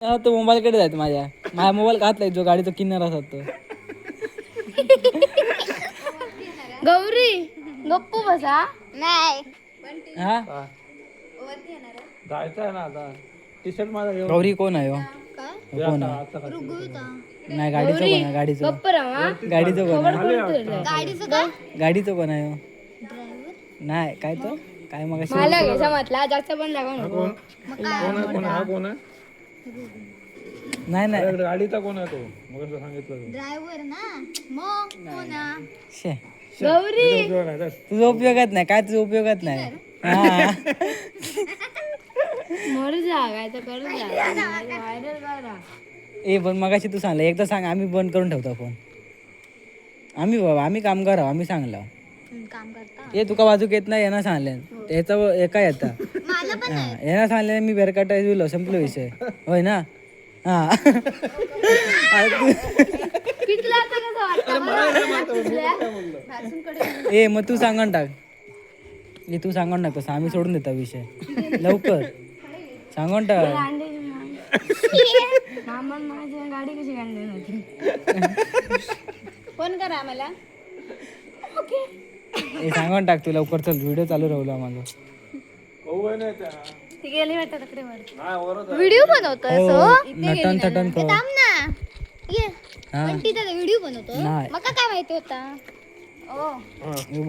तो मोबाईलकडे जायचं माझ्या मोबाईल घातलाय जो गाडीचा किन्नर असतो तो. गौरी गप्पू बसा नाही हा जायचं ना आता टी शर्ट माझा घेऊन गौरी कोण आहे हो? कोण आहे? नाही गाडीचं कोण आहे गाडीचं गप्प राहा गाडीचं कोण आहे गाडीचं काय गाडीचं कोण आहे हो? नाही काय तो काय मग मला घे समजला जास्त पण लागू नको कोण आहे नाही नाही गाडीचा कोण आहे तो मग सांगितलं ड्रायव्हर ना मग कोणा शे गौरी तुझं उपयोगात नाही काय तुझं उपयोगात नाही हा मरू जा काय तर करू जा व्हायरल करा ए पण मगाशी तू सांगलं एकदा सांग आम्ही बंद करून ठेवतो फोन आम्ही बाबा आम्ही कामगार आहोत आम्ही सांगलं काम करता ए तुका वाजूक येत नाही यांना सांगले याचा एका येता मला पण हा यांना सांगले मी बेरकाटा दिलो संपलो विषय होय ना हा पिकला तर कसं वाटतं ए मग तू सांगून टाक ए तू सांगून टाक तसं आम्ही सोडून देता विषय लवकर सांगून टाक मामा माझी गाडी कशी काढली नव्हती फोन करा मला ए सांगून टाक तू लवकर चल व्हिडिओ चालू राहू आम्हाला ती गेली वाटतं तिकडे व्हिडिओ बनवतोय हो नटन थटन कर थांब ना ये हा पण तिथे व्हिडिओ बनवतो नाही. मका काय माहिती होता ओ ए,